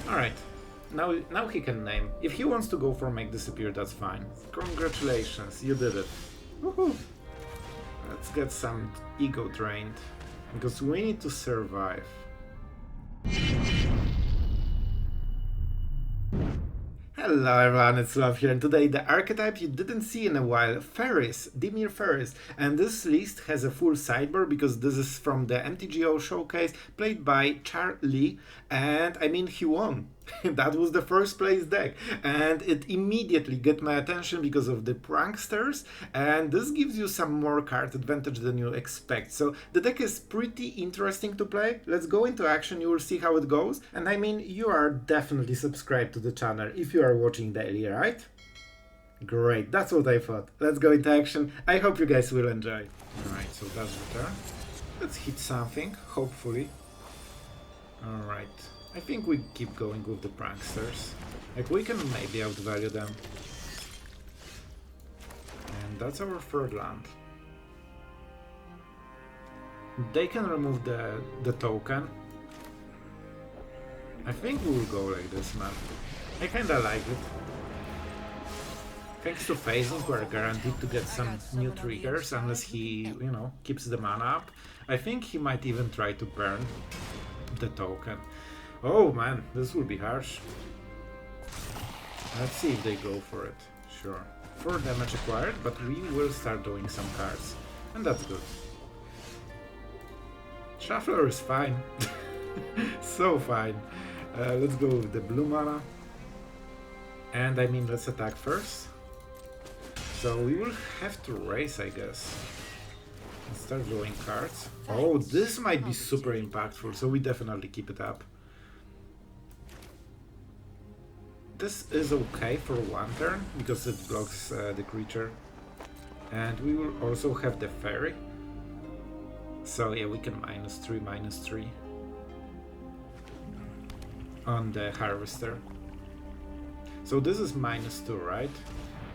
Alright. Now he can name. If he wants to go for make disappear, that's fine. Congratulations, you did it. Woohoo! Let's get some ego drained. Because we need to survive. Hello everyone, it's Sloth here, and today the archetype you didn't see in a while, Faeries, Dimir Faeries. And this list has a full sideboard because this is from the MTGO showcase played by Charlie, and I mean he won. That was the first place deck, and it immediately got my attention because of the pranksters, and this gives you some more card advantage than you expect. So the deck is pretty interesting to play. Let's go into action, you will see how it goes. And I mean, you are definitely subscribed to the channel if you are watching daily, right? Great, that's what I thought. Let's go into action. I hope you guys will enjoy. Alright, so that's the turn. Let's hit something, hopefully. Alright. I think we keep going with the pranksters. Like, we can maybe outvalue them. And that's our third land. They can remove the token. I think we will go like this, man. I kinda like it. Thanks to phasing, we're guaranteed to get some new triggers unless he, you know, keeps the mana up. I think he might even try to burn the token. Oh man, this will be harsh. Let's see if they go for it. Sure. 4 damage acquired, but we will start doing some cards. And that's good. Shuffler is fine. So fine. Let's go with the blue mana. And I mean, let's attack first. So we will have to race, I guess. And start drawing cards. Oh, this might be super impactful, so we definitely keep it up. This is okay for one turn, because it blocks the creature. And we will also have the Faerie. So yeah, we can -3/-3 on the Harvester. So this is -2, right?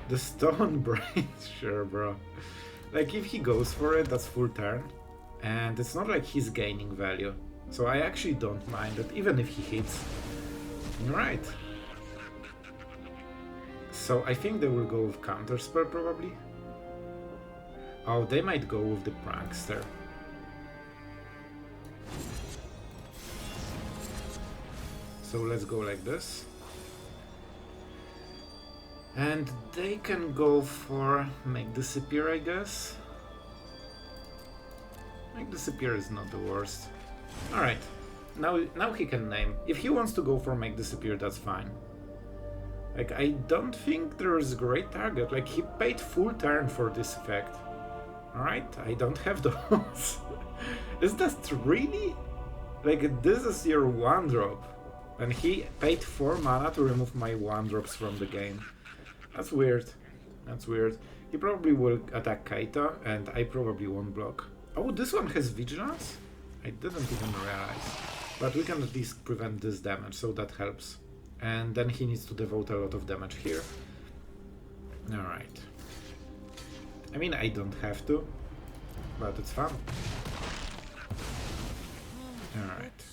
The Stone Brain, sure bro. Like if he goes for it, that's full turn. And it's not like he's gaining value. So I actually don't mind it, even if he hits. Right. So I think they will go with counterspell probably. Oh, they might go with the prankster. So let's go like this. And they can go for make disappear, I guess. Make disappear is not the worst. Alright, now he can name. If he wants to go for make disappear, that's fine. Like, I don't think there is a great target. Like, he paid full turn for this effect. Alright, I don't have those. Is that really? Like, this is your 1-drop. And he paid 4 mana to remove my 1-drops from the game. That's weird. That's weird. He probably will attack Kaito, and I probably won't block. Oh, this one has Vigilance? I didn't even realize. But we can at least prevent this damage, so that helps. And then he needs to devote a lot of damage here. Alright. I mean, I don't have to, but it's fun. Alright.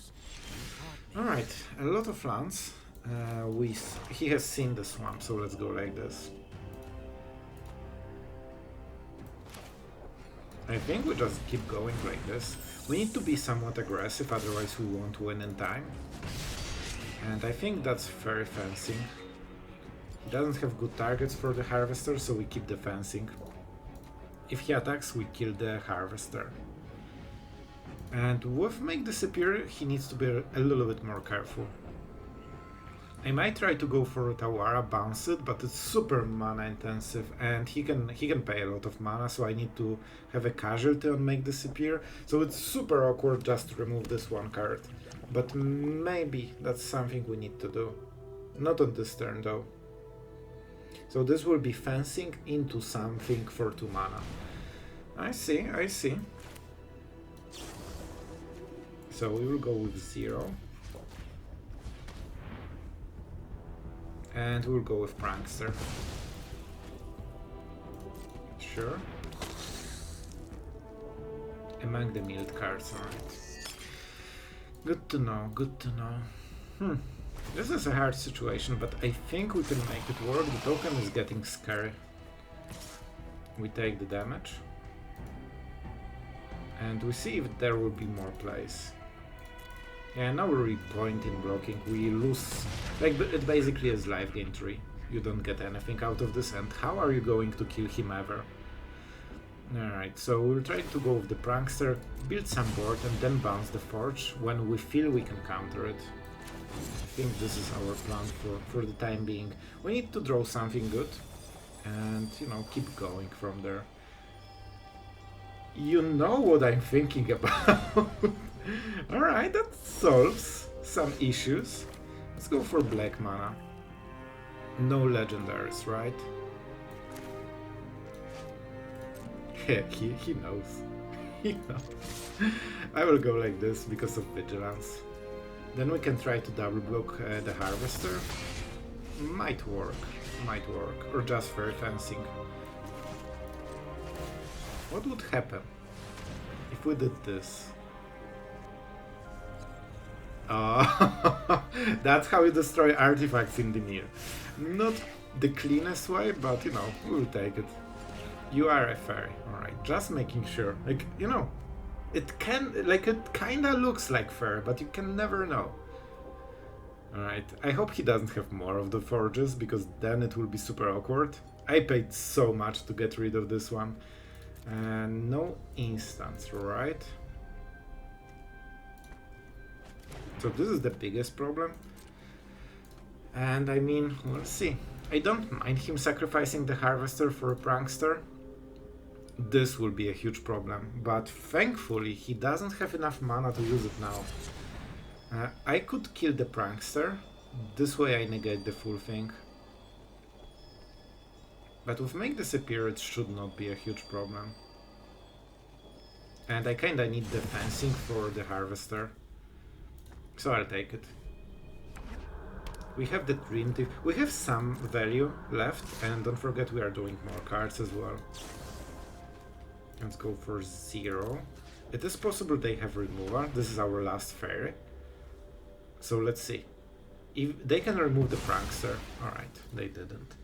Alright, a lot of lands. He has seen the swamp, so let's go like this. I think we just keep going like this. We need to be somewhat aggressive, otherwise we won't win in time. And I think that's Faerie Fencing. He doesn't have good targets for the Harvester, so we keep the fencing. If he attacks, we kill the Harvester. And with Make Disappear, he needs to be a little bit more careful. I might try to go for Otawara, bounce it, but it's super mana intensive, and he can pay a lot of mana, so I need to have a casualty on Make Disappear. So it's super awkward just to remove this one card. But maybe that's something we need to do. Not on this turn though. So this will be fencing into something for 2 mana. I see, I see. So we will go with 0. And we'll go with Prankster. Sure. Among the milled cards, alright. Good to know, good to know. This is a hard situation, but I think we can make it work. The token is getting scary. We take the damage. And we see if there will be more plays. Yeah, no really point in blocking. We lose... Like, it basically is life gain 3. You don't get anything out of this, and how are you going to kill him ever? Alright, so we'll try to go with the Prankster, build some board, and then bounce the Forge when we feel we can counter it. I think this is our plan for the time being. We need to draw something good, and, you know, keep going from there. You know what I'm thinking about. Alright, that solves some issues. Let's go for black mana. No legendaries, right? Yeah, he knows. He knows. I will go like this because of vigilance. Then we can try to double block the Harvester. Might work. Or just Faerie Fencing. What would happen if we did this? That's how you destroy artifacts in Dimir. Not the cleanest way, but you know, we'll take it. You are a fairy, alright, just making sure. Like, you know, it kinda looks like fair, but you can never know. Alright, I hope he doesn't have more of the forges, because then it will be super awkward. I paid so much to get rid of this one. And no instants, right? So this is the biggest problem. And I mean, we'll see. I don't mind him sacrificing the Harvester for a Prankster. This will be a huge problem, but thankfully he doesn't have enough mana to use it now. I could kill the Prankster. This way I negate the full thing. But with Make Disappear it should not be a huge problem. And I kinda need the fencing for the Harvester. So I'll take it. We have the Dreamthief. We have some value left, and don't forget we are doing more cards as well. Let's go for 0. It is possible they have removal. This is our last fairy. So let's see. If they can remove the Prankster. Alright, they didn't.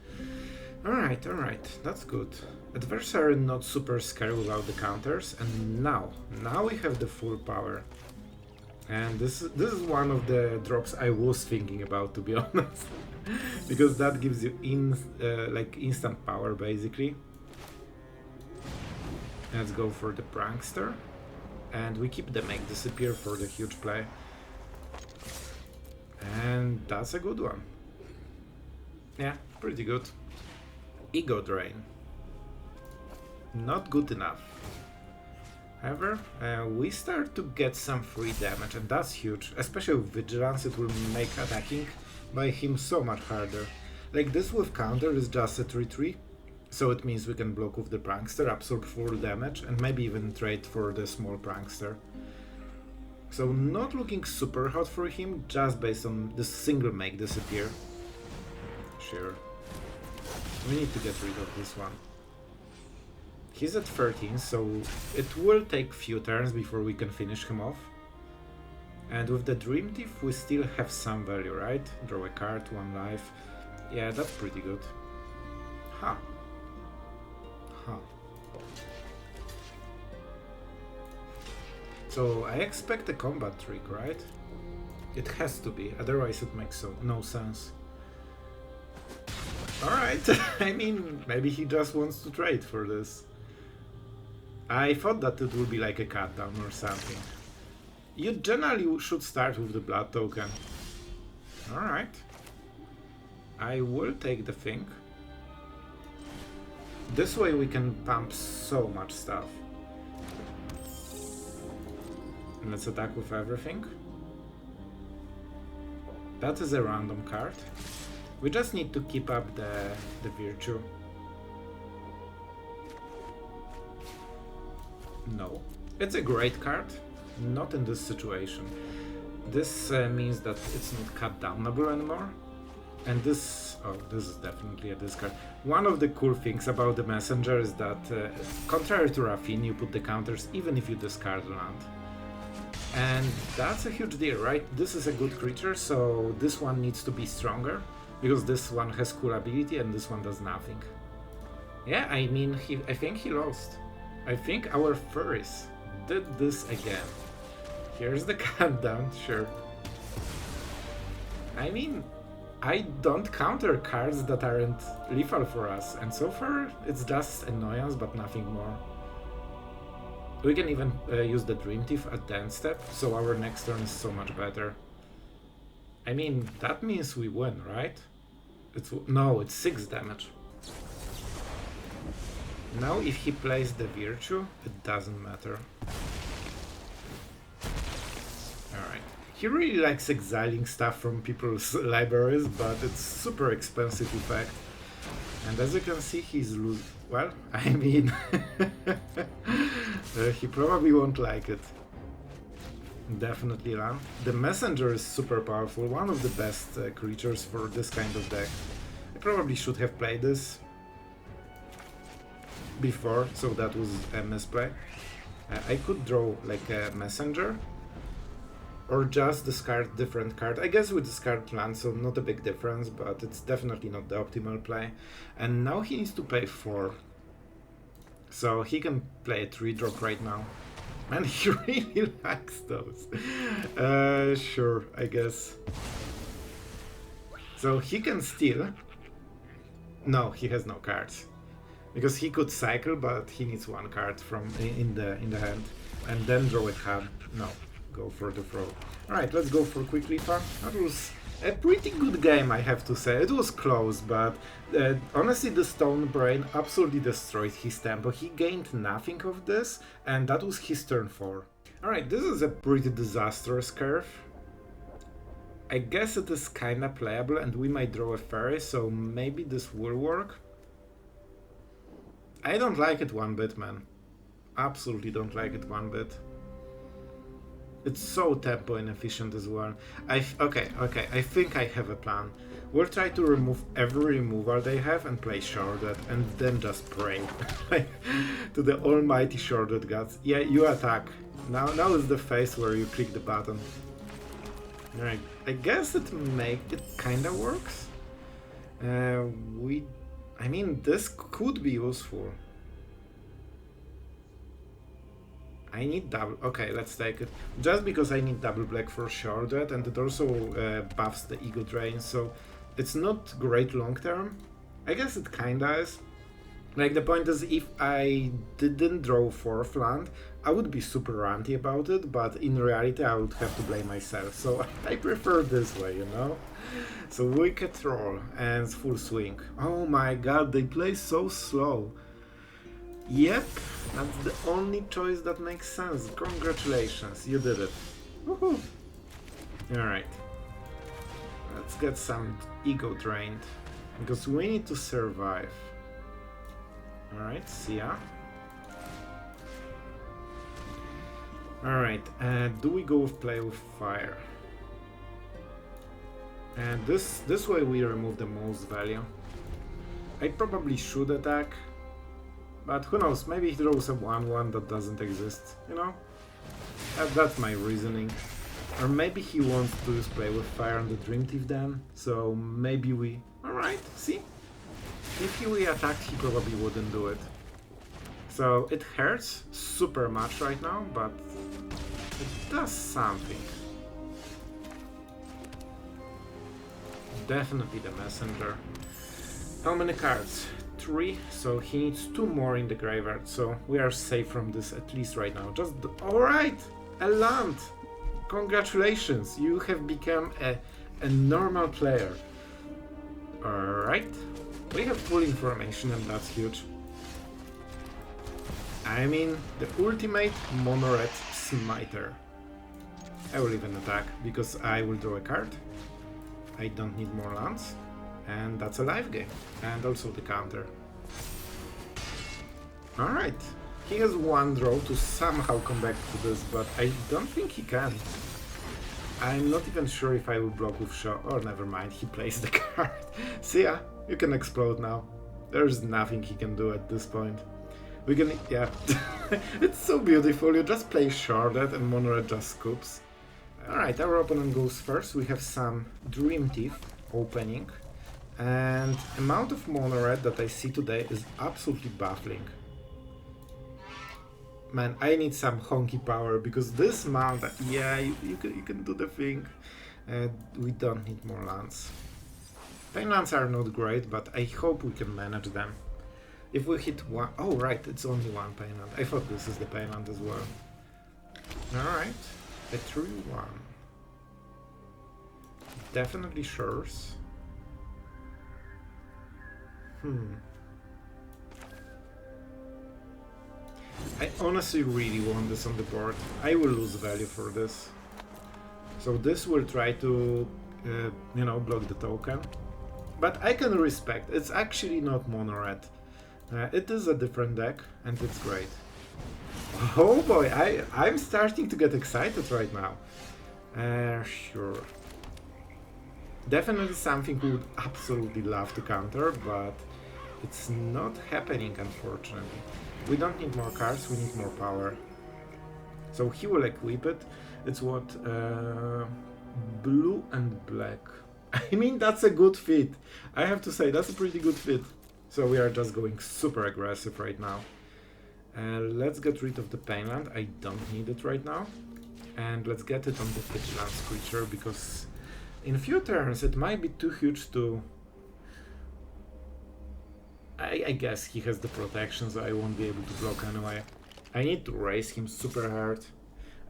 Alright, that's good. Adversary not super scary without the counters, and now we have the full power. And this is one of the drops I was thinking about, to be honest. Because that gives you like instant power basically. Let's go for the Prankster. And we keep the Make Disappear for the huge play. And that's a good one. Yeah, pretty good. Ego Drain. Not good enough. However, we start to get some free damage, and that's huge. Especially with Vigilance, it will make attacking by him so much harder. Like this with counter is just a 3-3, so it means we can block with the Prankster, absorb full damage, and maybe even trade for the small Prankster. So not looking super hot for him, just based on the single Make Disappear. Sure. We need to get rid of this one. He's at 13, so it will take few turns before we can finish him off. And with the Dreamthief we still have some value, right? Draw a card, 1 life. Yeah, that's pretty good. Huh. So I expect a combat trick, right? It has to be, otherwise it makes no sense. Alright, I mean, maybe he just wants to trade for this. I thought that it would be like a cut down or something. You generally should start with the blood token. Alright. I will take the thing. This way we can pump so much stuff. Let's attack with everything. That is a random card. We just need to keep up the virtue. No. It's a great card. Not in this situation. This means that it's not cut downable anymore. And this... oh, this is definitely a discard. One of the cool things about the Messenger is that, contrary to Raffine, you put the counters even if you discard land. And that's a huge deal, right? This is a good creature, so this one needs to be stronger, because this one has cool ability and this one does nothing. Yeah, I mean, I think he lost. I think our Faeries did this again. Here's the countdown, sure. I mean, I don't counter cards that aren't lethal for us, and so far it's just annoyance but nothing more. We can even use the Dreamthief at the end step, so our next turn is so much better. I mean, that means we win, right? No, it's 6 damage. Now if he plays the Virtue, it doesn't matter. Alright. He really likes exiling stuff from people's libraries, but it's super expensive effect. And as you can see, he's losing. Well, I mean, he probably won't like it. Definitely run. The Messenger is super powerful, one of the best creatures for this kind of deck. I probably should have played this before, so that was a misplay. I could draw like a Messenger, or just discard different card. I guess we discard land, so not a big difference, but it's definitely not the optimal play. And now he needs to play 4. So he can play a 3-drop right now. And he really likes those. Sure, I guess. So he can steal. No, he has no cards. Because he could cycle, but he needs 1 card from in the hand. And then draw it hand. No. Go for the throw. Alright, let's go for quick Leaper. That was a pretty good game, I have to say. It was close, but honestly the Stone Brain absolutely destroyed his tempo. He gained nothing of this, and that was his turn 4. Alright, this is a pretty disastrous curve. I guess it is kinda playable, and we might draw a Faerie, so maybe this will work. I don't like it one bit, man. Absolutely don't like it one bit. It's so tempo inefficient as well. Okay, I think I have a plan. We'll try to remove every removal they have and play Sheoldred, and then just pray to the almighty Sheoldred gods. Yeah, you attack. Now is the phase where you click the button. Alright, I guess it kinda works. I mean, this could be useful. I need double. Okay, let's take it. Just because I need double black for Sheoldred, and it also buffs the ego drain, so it's not great long term. I guess it kinda is. Like, the point is, if I didn't draw 4th land, I would be super ranty about it, but in reality I would have to blame myself, so I prefer this way, you know? So Wicked Troll and full swing. Oh my god, they play so slow. Yep, that's the only choice that makes sense. Congratulations, you did it. Woohoo! Alright. Let's get some ego drained, because we need to survive. Alright, see ya. Alright, do we go with play with fire? And this way we remove the most value. I probably should attack, but who knows, maybe he throws a 1-1 that doesn't exist, you know? That's my reasoning. Or maybe he wants to just play with fire on the Dreamthief then, so maybe we... Alright, see? If we attacked, he probably wouldn't do it. So it hurts super much right now, but it does something. Definitely the Messenger. How many cards? 3, so he needs 2 more in the graveyard, so we are safe from this at least right now. Alright! A land! Congratulations! You have become a normal player. Alright. We have full information, and that's huge. I mean, the ultimate mono-red smiter. I will even attack, because I will draw a card. I don't need more lands. And that's a live game. And also the counter. Alright. He has 1 draw to somehow come back to this, but I don't think he can. I'm not even sure if I will block with Shaw. Oh, never mind, he plays the card. See ya, you can explode now. There's nothing he can do at this point. We can, yeah. It's so beautiful. You just play Sheoldred and mono red just scoops. Alright, our opponent goes first. We have some Dreamthief opening. And amount of mono red that I see today is absolutely baffling. Man, I need some honky power because this mount, yeah, you can do the thing. We don't need more lands. Pain lands are not great, but I hope we can manage them. If we hit one, oh right, it's only one pain land. I thought this is the pain land as well. Alright, a 3-1. Definitely Shores. I honestly really want this on the board. I will lose value for this. So this will try to, you know, block the token. But I can respect. It's actually not mono red. It is a different deck, and it's great. Oh boy, I'm starting to get excited right now. Sure. Definitely something we would absolutely love to counter, but it's not happening, unfortunately. We don't need more cards, we need more power. So he will equip it. It's what? Blue and black. I mean, that's a good fit. I have to say, that's a pretty good fit. So we are just going super aggressive right now. Let's get rid of the pain land. I don't need it right now. And let's get it on the Pitchlands creature, because in a few turns it might be too huge to... I guess he has the protection, so I won't be able to block anyway. I need to raise him super hard.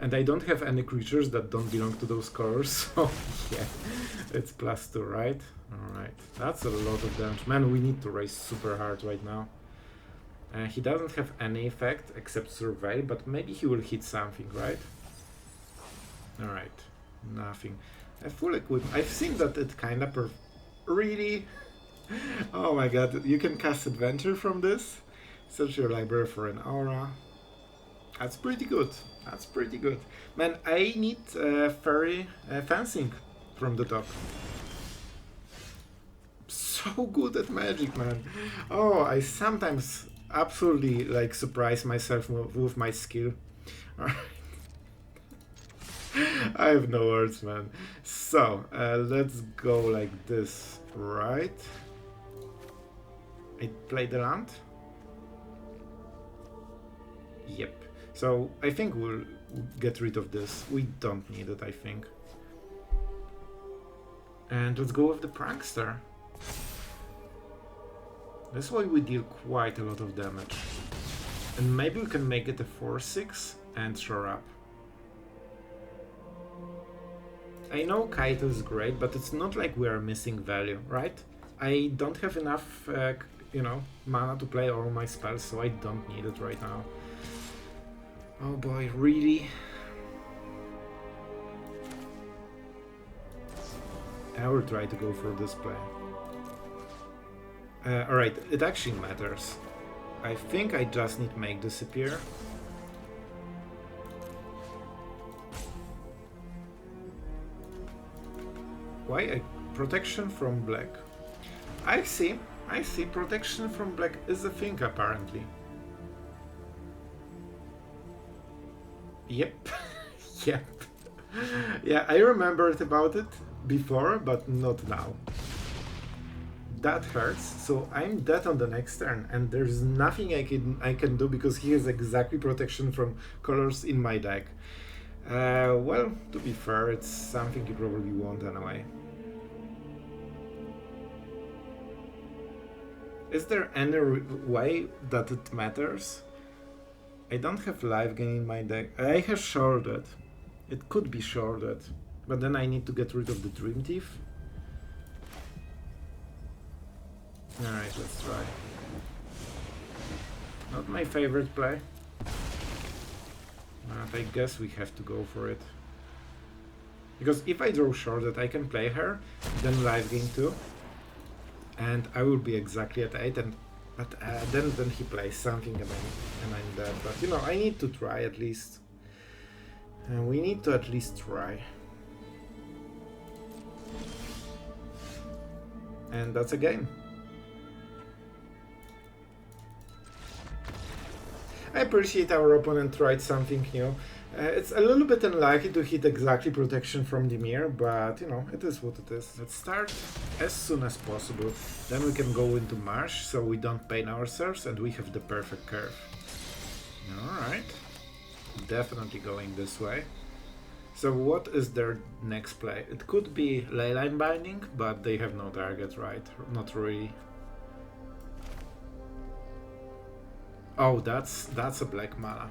And I don't have any creatures that don't belong to those colors, so yeah, it's +2, right? Alright, that's a lot of damage. Man, we need to raise super hard right now. He doesn't have any effect except Survey, but maybe he will hit something, right? Alright, nothing. A full equipment. I've seen that it kind of really... Oh my god, you can cast Adventure from this? Search your library for an aura. That's pretty good. That's pretty good. Man, I need Faerie Fencing from the top. So good at Magic, man. Oh, I sometimes absolutely like surprise myself with my skill. I have no words, man. So, let's go like this, right? I play the land? Yep. So I think we'll get rid of this. We don't need it, I think. And let's go with the Prankster. This way we deal quite a lot of damage. And maybe we can make it a 4-6 and shore up. I know Kaito is great, but it's not like we are missing value, right? I don't have enough, you know, mana to play all my spells, so I don't need it right now. Oh boy, really? I will try to go for this play. Alright, it actually matters. I think I just need to make this appear. Why? Protection from black. I see, protection from black is a thing apparently. Yep, yep. Yeah, I remembered about it before, but not now. That hurts, so I'm dead on the next turn, and there's nothing I can do because he has exactly protection from colors in my deck. Well, to be fair, it's something you probably want anyway. Is there any way that it matters? I don't have life gain in my deck. I have Sheoldred. It could be Sheoldred, but then I need to get rid of the Dreamthief. Alright, let's try. Not my favorite play. But I guess we have to go for it. Because if I draw Sheoldred, I can play her, then life gain 2. And I will be exactly at 8, but then he plays something and I'm dead. But you know, I need to try at least. We need to at least try. And that's a game. appreciate our opponent tried something new. It's a little bit unlikely to hit exactly protection from Dimir, but you know, it is what it is. Let's start as soon as possible. Then we can go into Marsh, so we don't pain ourselves, and we have the perfect curve. Alright. Definitely going this way. So what is their next play? It could be Leyline Binding, but they have no target, right? Not really. Oh, that's a black mana.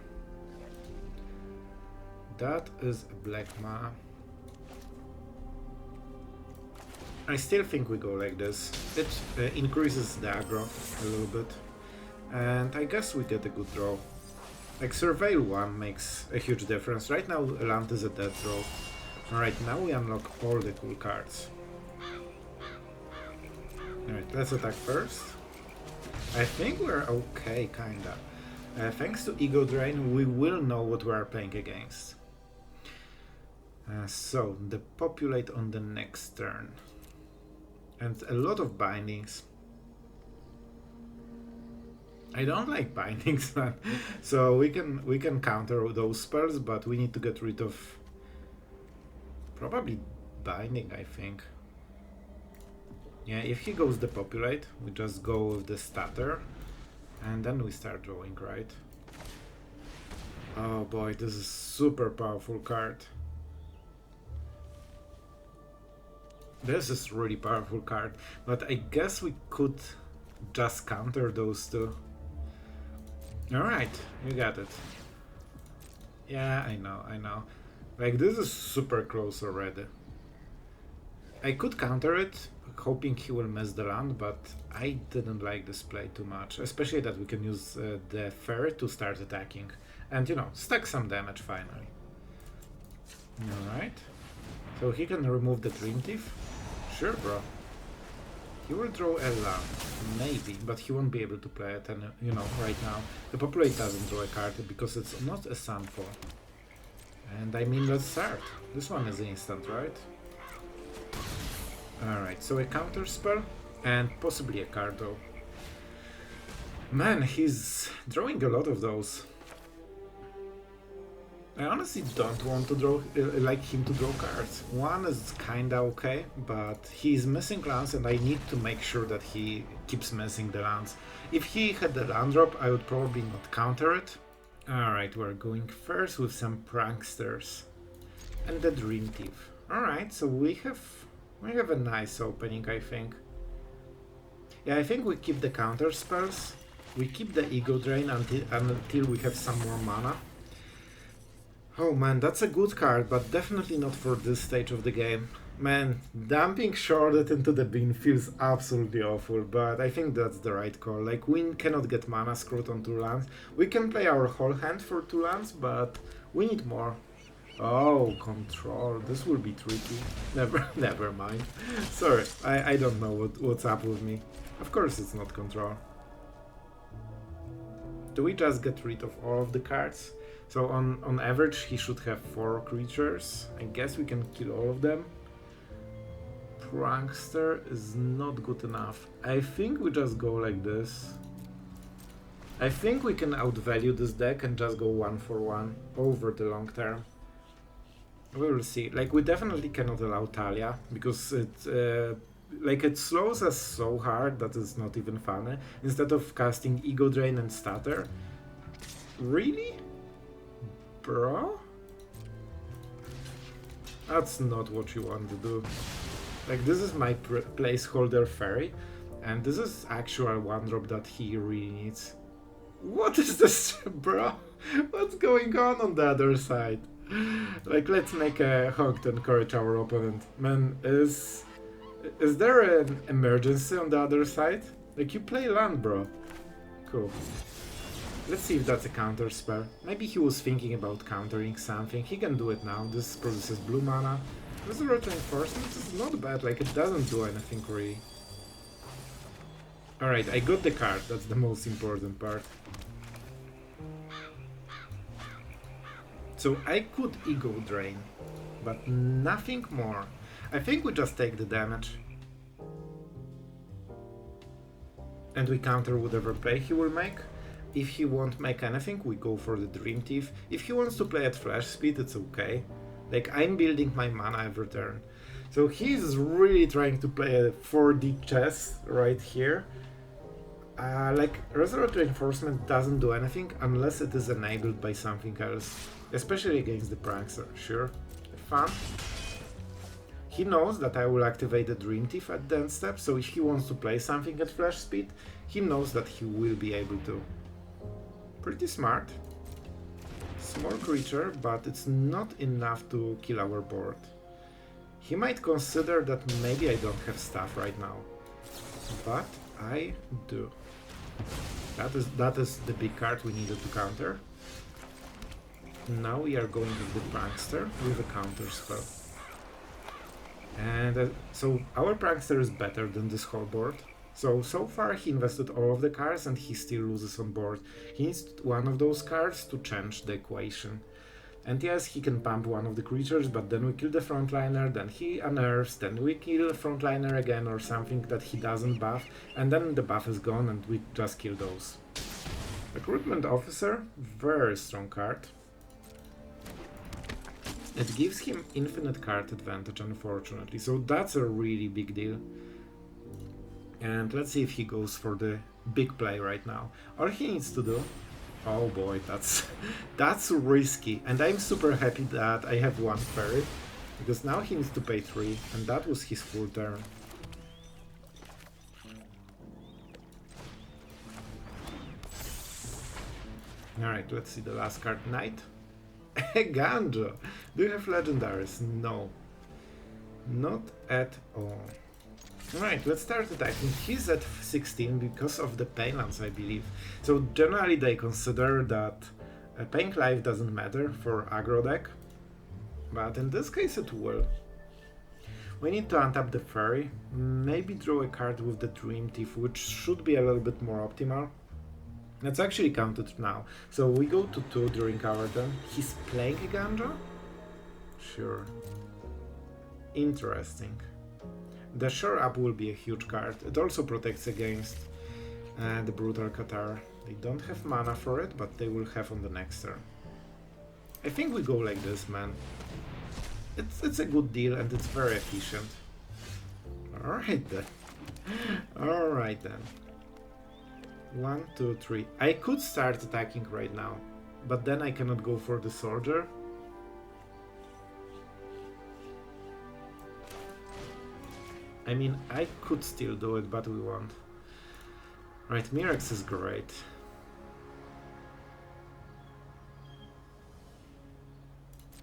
That is a black mana. I still think we go like this. It increases the aggro a little bit. And I guess we get a good draw. Like Surveil 1 makes a huge difference. Right now land is a dead draw. Alright, now we unlock all the cool cards. Alright, let's attack first. I think we're okay, kinda. Thanks to Ego Drain, we will know what we are playing against. So, the populate on the next turn. And a lot of bindings. I don't like bindings, man. So we can counter those spells, but we need to get rid of probably binding, I think. Yeah, if he goes the populate, we just go with the stutter, and then we start drawing, right? Oh boy, this is super powerful card. This is really powerful card, but I guess we could just counter those two. Alright, you got it. Yeah, I know. Like, this is super close already. I could counter it, hoping he will mess the land, but I didn't like this play too much. Especially that we can use the Faerie to start attacking. And, you know, stack some damage finally. Alright. So he can remove the Dreamthief. Sure, bro. He will draw a land, maybe, but he won't be able to play it, and you know, right now the populate doesn't draw a card because it's not a Sunfall. And I mean, let's start. This one is instant, right? Alright, so a counter spell and possibly a card though. Man, he's drawing a lot of those. I honestly don't want to draw, like him to draw cards. One is kinda okay, but he's missing lands and I need to make sure that he keeps missing the lands. If he had the land drop, I would probably not counter it. Alright, we're going first with some Pranksters. And the Dreamthief. Alright, so we have a nice opening, I think. Yeah, I think we keep the counter spells. We keep the Ego Drain until we have some more mana. Oh man, that's a good card, but definitely not for this stage of the game. Man, dumping Sheoldred into the bin feels absolutely awful, but I think that's the right call. Like, we cannot get mana screwed on 2 lands. We can play our whole hand for 2 lands, but we need more. Oh, control. This will be tricky. Never mind. Sorry, I don't know what's up with me. Of course it's not control. Do we just get rid of all of the cards? So on average he should have 4 creatures. I guess we can kill all of them. Prankster is not good enough. I think we just go like this. I think we can outvalue this deck and just go 1 for 1 over the long term. We will see. Like, we definitely cannot allow Talia because it slows us so hard that it's not even funny. Instead of casting Ego Drain and Stutter. Really? Bro? That's not what you want to do. Like, this is my placeholder Faerie, and this is actual 1-drop that he really needs. What is this, bro? What's going on the other side? Like, let's make a hug to encourage our opponent. Man, is there an emergency on the other side? Like, you play land, bro. Cool. Let's see if that's a counter spell. Maybe he was thinking about countering something. He can do it now. This produces blue mana. Resurrect Reinforcement is not bad, like it doesn't do anything really. Alright, I got the card, that's the most important part. So I could Ego Drain, but nothing more. I think we just take the damage. And we counter whatever play he will make. If he won't make anything, we go for the Dreamthief. If he wants to play at flash speed, it's okay. Like, I'm building my mana every turn. So he's really trying to play a 4D chess right here. Like, Resolute Reinforcement doesn't do anything unless it is enabled by something else. Especially against the Prankster. Sure, fun. He knows that I will activate the Dreamthief at the end step, so if he wants to play something at flash speed, he knows that he will be able to. Pretty smart. Small creature, but it's not enough to kill our board. He might consider that maybe I don't have stuff right now. But I do. That is the big card we needed to counter. Now we are going with the Prankster with a counter spell. And so our Prankster is better than this whole board. So far he invested all of the cards and he still loses on board. He needs one of those cards to change the equation. And yes, he can pump one of the creatures, but then we kill the frontliner, then he unnerves, then we kill the frontliner again or something that he doesn't buff, and then the buff is gone and we just kill those. Recruitment Officer, very strong card. It gives him infinite card advantage, unfortunately, so that's a really big deal. And let's see if he goes for the big play right now. All he needs to do... Oh boy, that's risky. And I'm super happy that I have one Faerie, because now he needs to pay 3, and that was his full turn. Alright, let's see the last card. Knight. Ganja! Do you have legendaries? No. Not at all. Alright, let's start attacking. He's at 16 because of the Painlands, I believe. So generally they consider that Paying Life doesn't matter for aggro deck, but in this case it will. We need to untap the Faerie, maybe draw a card with the Dreamthief, which should be a little bit more optimal. That's actually counted now. So we go to 2 during our turn. He's playing a Ganja? Sure. Interesting. The Shore Up will be a huge card. It also protects against the Brutal Catar. They don't have mana for it, but they will have on the next turn. I think we go like this, man. It's a good deal and it's very efficient. Alright then. Alright then. 1, 2, 3. I could start attacking right now, but then I cannot go for the Soldier. I mean, I could still do it, but we won't. Right, Mirex is great.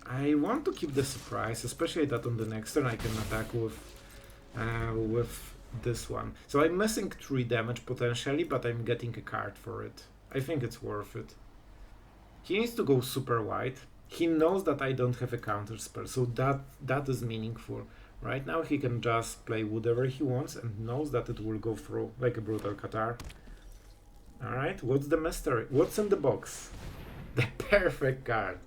I want to keep the surprise, especially that on the next turn I can attack with this one. So I'm missing 3 damage potentially, but I'm getting a card for it. I think it's worth it. He needs to go super wide. He knows that I don't have a counterspell, so that is meaningful. Right now he can just play whatever he wants and knows that it will go through, like a Brutal Catar. Alright, what's the mystery? What's in the box? The perfect card.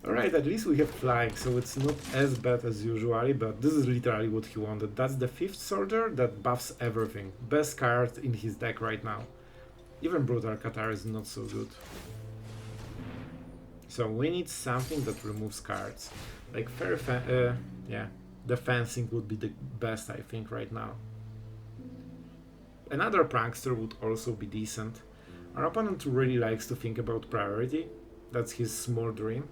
Alright, at least we have flying, so it's not as bad as usually, but this is literally what he wanted. That's the 5th Soldier that buffs everything. Best card in his deck right now. Even Brutal Catar is not so good. So we need something that removes cards. Like yeah. The fencing would be the best, I think, right now. Another Prankster would also be decent. Our opponent really likes to think about priority. That's his small dream.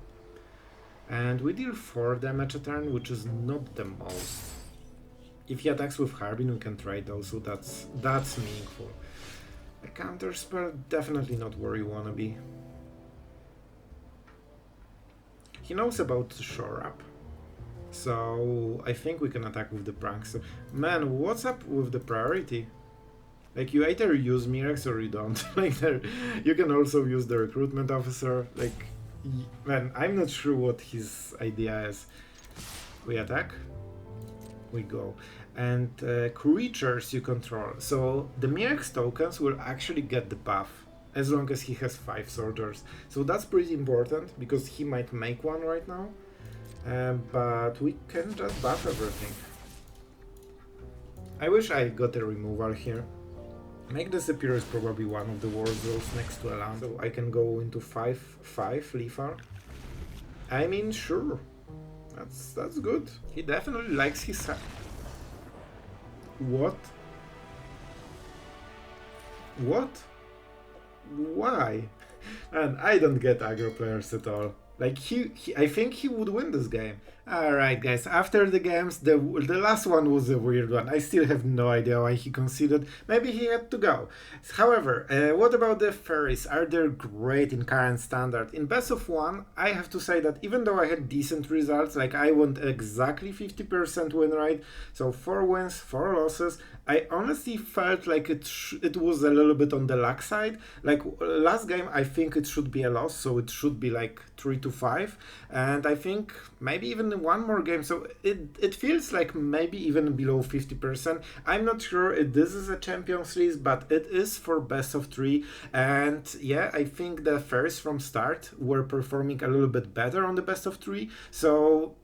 And we deal 4 damage a turn, which is not the most. If he attacks with Harbin, we can trade also. That's meaningful. A counterspell, definitely not where you wanna be. He knows about the Shore Up. So I think we can attack with the Prankster. Man, what's up with the priority? Like, you either use Mirex or you don't. Like, you can also use the Recruitment Officer. Like, man, I'm not sure what his idea is. We attack. We go. And creatures you control. So the Mirex tokens will actually get the buff as long as he has 5 soldiers. So that's pretty important because he might make one right now. But we can just buff everything. I wish I got a removal here. Make Disappear is probably one of the worst rolls next to Elan, so I can go into 5/5 Leafar. I mean, sure. That's good. He definitely likes his... What? What? Why? And I don't get aggro players at all. Like, I think he would win this game. Alright guys, after the games, the last one was a weird one. I still have no idea why he conceded. Maybe he had to go. However, what about the Faeries? Are they great in current standard? In best of one, I have to say that even though I had decent results, like I won exactly 50% win rate, so 4 wins, 4 losses, I honestly felt like it was a little bit on the luck side. Like last game, I think it should be a loss, so it should be like 3-5, and I think maybe even one more game, so it feels like maybe even below 50%. I'm not sure if this is a Champions League, but it is for best of 3, and yeah, I think the Faeries from start were performing a little bit better on the best of 3, so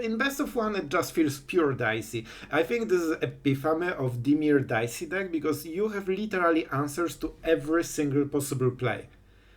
in best of 1 it just feels pure dicey. I think this is epiphany of Dimir dicey deck because you have literally answers to every single possible play.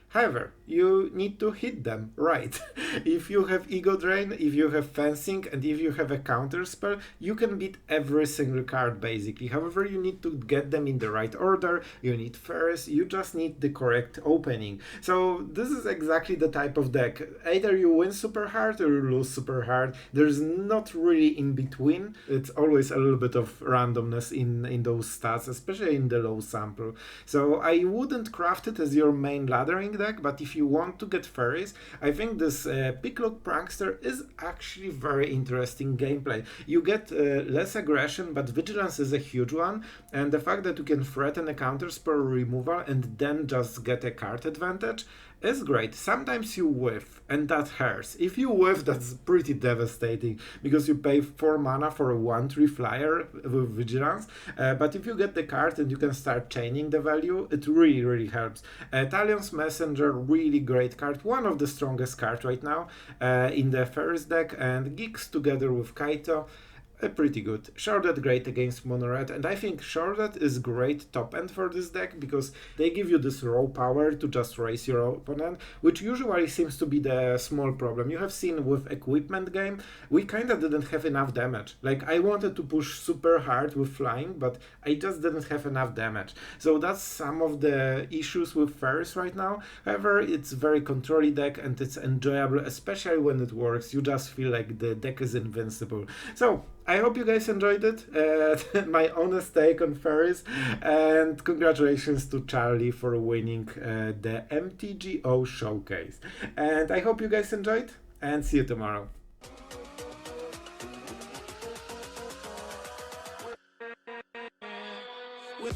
However, you need to hit them right. If you have Ego Drain, if you have Fencing, and if you have a counterspell, you can beat every single card basically. However, you need to get them in the right order, you need Faeries, you just need the correct opening. So this is exactly the type of deck. Either you win super hard or you lose super hard. There's not really in between. It's always a little bit of randomness in those stats, especially in the low sample. So I wouldn't craft it as your main laddering deck, but if you want to get Faeries, I think this Picklock Prankster is actually very interesting gameplay. You get less aggression, but vigilance is a huge one, and the fact that you can threaten a counterspell removal and then just get a card advantage is great. Sometimes you whiff, and that hurts. If you whiff, that's pretty devastating, because you pay 4 mana for a 1/3 flyer with vigilance, but if you get the card and you can start chaining the value, it really helps. Talion's Messenger, really great card, one of the strongest cards right now in the Faeries deck, and Geeks together with Kaito, pretty good. Sheoldred great against mono red, and I think Sheoldred is great top end for this deck because they give you this raw power to just raise your opponent, which usually seems to be the small problem. You have seen with equipment game, we kinda didn't have enough damage. Like I wanted to push super hard with flying, but I just didn't have enough damage. So that's some of the issues with Faeries right now. However, it's very controlly deck and it's enjoyable, especially when it works. You just feel like the deck is invincible. So I hope you guys enjoyed it, my honest take on Faeries, and congratulations to Charlie for winning the MTGO showcase. And I hope you guys enjoyed, and see you tomorrow. With